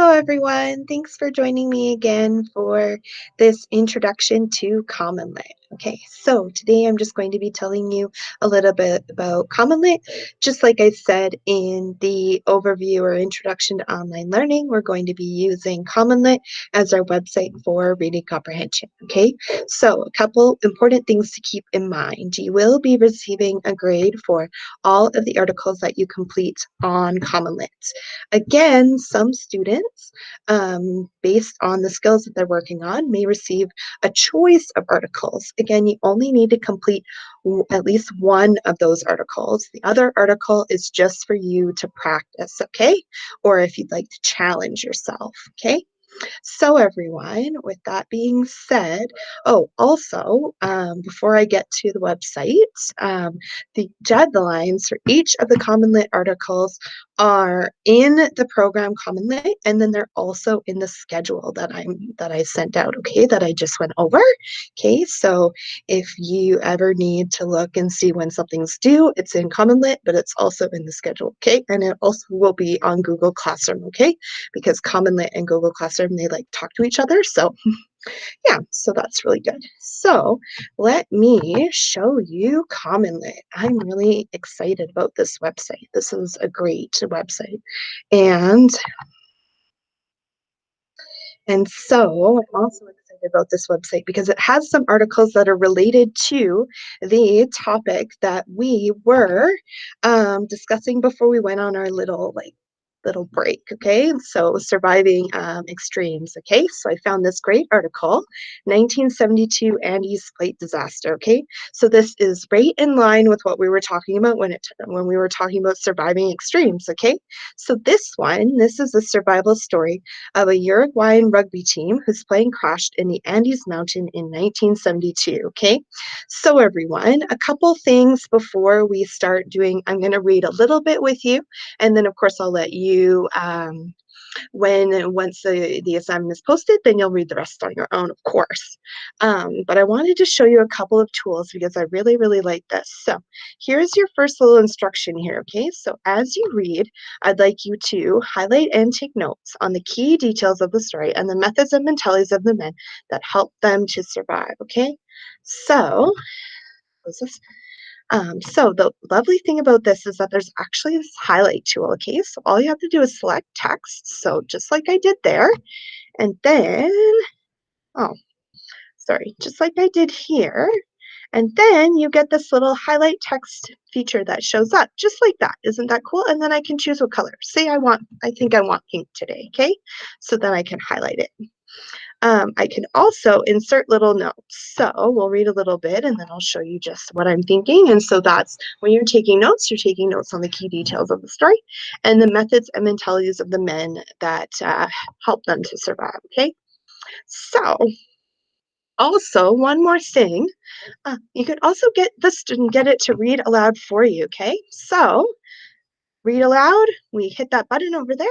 Hello, everyone. Thanks for joining me again for this introduction to CommonLit. Okay, so today I'm just going to be telling you a little bit about CommonLit. Just like I said in the overview or introduction to online learning, we're going to be using CommonLit as our website for reading comprehension. Okay, so a couple important things to keep in mind. You will be receiving a grade for all of the articles that you complete on CommonLit. Again, some students, based on the skills that they're working on, may receive a choice of articles. Again, you only need to complete at least one of those articles. The other article is just for you to practice, okay? Or if you'd like to challenge yourself, okay? So everyone, with that being said, also, before I get to the website, the deadlines for each of the CommonLit articles are in the program CommonLit, and then they're also in the schedule that I sent out, okay, that I just went over. Okay, so if you ever need to look and see when something's due, it's in CommonLit, but it's also in the schedule, okay? And it also will be on Google Classroom, okay? Because CommonLit and Google Classroom, they like talk to each other. So yeah, so that's really good. So let me show you CommonLit. I'm really excited about this website. This is a great website. And so I'm also excited about this website because it has some articles that are related to the topic that we were discussing before we went on our little break. Okay, so surviving extremes. Okay, so I found this great article, 1972 Andes plate disaster. Okay, so this is right in line with what we were talking about when we were talking about surviving extremes. Okay, so this is a survival story of a Uruguayan rugby team whose plane crashed in the Andes Mountain in 1972. Okay, so everyone, a couple things before we start doing. I'm going to read a little bit with you, and then of course I'll let you once the assignment is posted, then you'll read the rest on your own, of course. But I wanted to show you a couple of tools because I really like this. So here's your first little instruction here, okay? So as you read, I'd like you to highlight and take notes on the key details of the story and the methods and mentalities of the men that helped them to survive, okay? So, so the lovely thing about this is that there's actually this highlight tool, okay? So all you have to do is select text, so just like I did there, and then, oh, sorry, just like I did here, and then you get this little highlight text feature that shows up, just like that. Isn't that cool? And then I can choose what color. Say I think I want pink today, okay? So then I can highlight it. I can also insert little notes. So we'll read a little bit and then I'll show you just what I'm thinking. And so that's when you're taking notes on the key details of the story and the methods and mentalities of the men that help them to survive. Okay. So also one more thing, you can also get the student, get it to read aloud for you. Okay. So read aloud. We hit that button over there.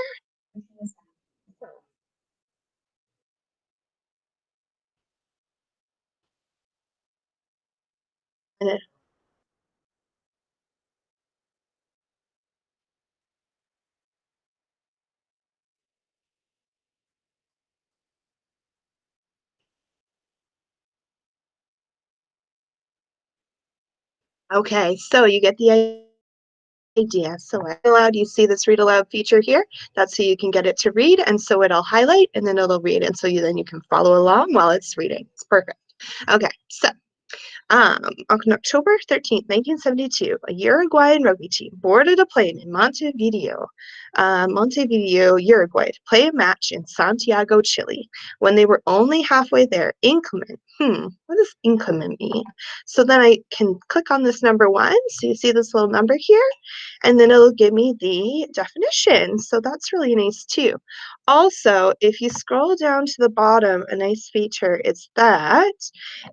And okay. So you get the idea. So aloud, you see this read aloud feature here. That's so you can get it to read, and so it'll highlight and then it'll read, and so you can follow along while it's reading. It's perfect. Okay, so on October 13th, 1972, a Uruguayan rugby team boarded a plane in Montevideo, Uruguay, to play a match in Santiago, Chile. When they were only halfway there, inclement. What does inclement mean? So then I can click on this number 1. So you see this little number here, and then it'll give me the definition. So that's really nice too. Also, if you scroll down to the bottom, a nice feature is that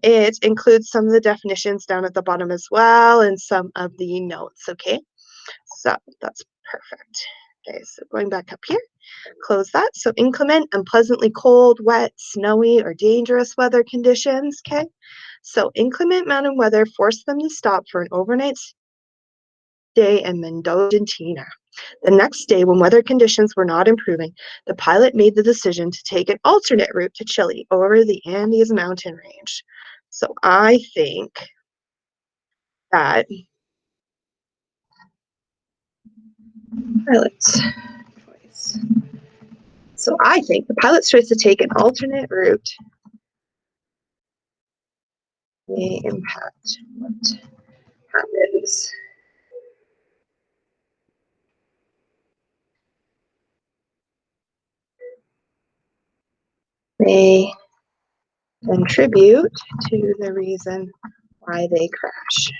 it includes some of the definitions down at the bottom as well and some of the notes, okay? So that's perfect. Okay, so going back up here, close that. So inclement, unpleasantly cold, wet, snowy, or dangerous weather conditions, okay? So inclement mountain weather forced them to stop for an overnight day in Mendoza, Argentina. The next day, when weather conditions were not improving, the pilot made the decision to take an alternate route to Chile over the Andes mountain range. So I think that pilot's choice. So I think the pilot's choice to take an alternate route may impact what happens. May contribute to the reason why they crash.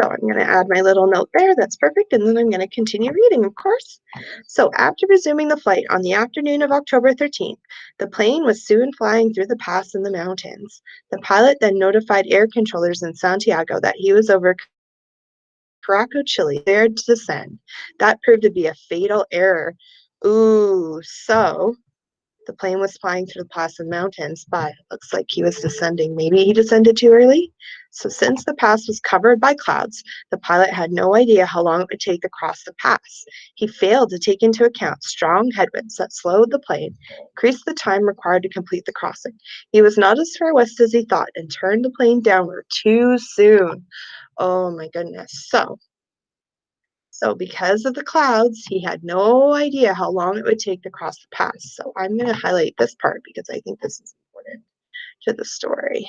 So I'm going to add my little note there. That's perfect. And then I'm going to continue reading, of course. So after resuming the flight on the afternoon of October 13th, the plane was soon flying through the pass in the mountains. The pilot then notified air controllers in Santiago that he was over Caraco, Chile, there to descend. That proved to be a fatal error. Ooh, so the plane was flying through the Placid Mountains, but it looks like he was descending. Maybe he descended too early? So since the pass was covered by clouds, the pilot had no idea how long it would take to cross the pass. He failed to take into account strong headwinds that slowed the plane, increased the time required to complete the crossing. He was not as far west as he thought and turned the plane downward too soon. Oh my goodness. So because of the clouds, he had no idea how long it would take to cross the pass. So I'm going to highlight this part because I think this is important to the story.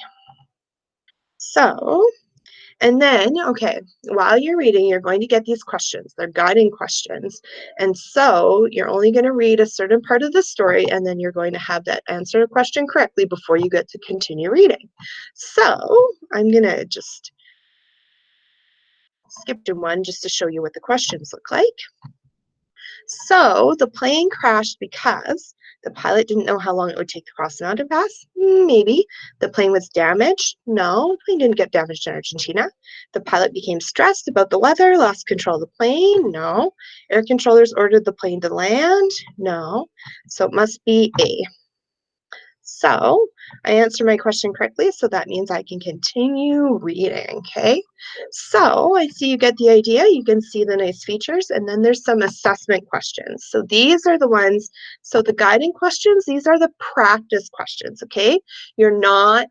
So, and then, okay, while you're reading, you're going to get these questions. They're guiding questions. And so you're only going to read a certain part of the story, and then you're going to have that answer a question correctly before you get to continue reading. So I'm going to just skip to one just to show you what the questions look like. So the plane crashed because the pilot didn't know how long it would take to cross the mountain pass? Maybe. The plane was damaged? No, the plane didn't get damaged in Argentina. The pilot became stressed about the weather, lost control of the plane? No. Air controllers ordered the plane to land? No. So it must be A. So I answered my question correctly, so that means I can continue reading, okay? So I see you get the idea. You can see the nice features, and then there's some assessment questions. So these are the ones, so the guiding questions, these are the practice questions, okay? You're not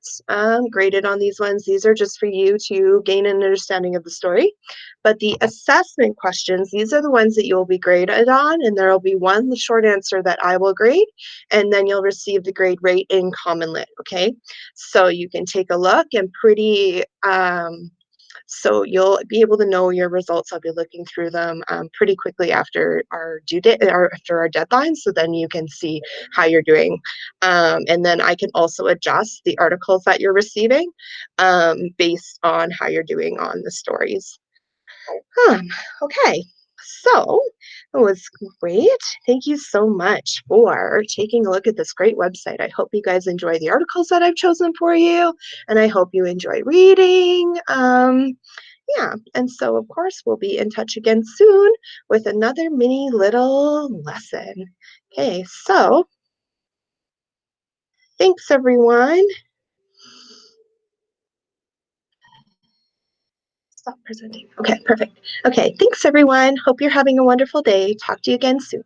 graded on these ones. These are just for you to gain an understanding of the story. But the assessment questions, these are the ones that you'll be graded on, and there will be one short answer that I will grade, and then you'll receive the grade rate in CommonLit, okay? So you can take a look and so you'll be able to know your results. I'll be looking through them pretty quickly after our due date or after our deadline, so then you can see how you're doing. And then I can also adjust the articles that you're receiving based on how you're doing on the stories. Okay, so it was great. Thank you so much for taking a look at this great website. I hope you guys enjoy the articles that I've chosen for you, and I hope you enjoy reading. Yeah, and so of course we'll be in touch again soon with another mini little lesson. Okay, so thanks everyone. Stop presenting. Okay, perfect. Okay, thanks everyone. Hope you're having a wonderful day. Talk to you again soon.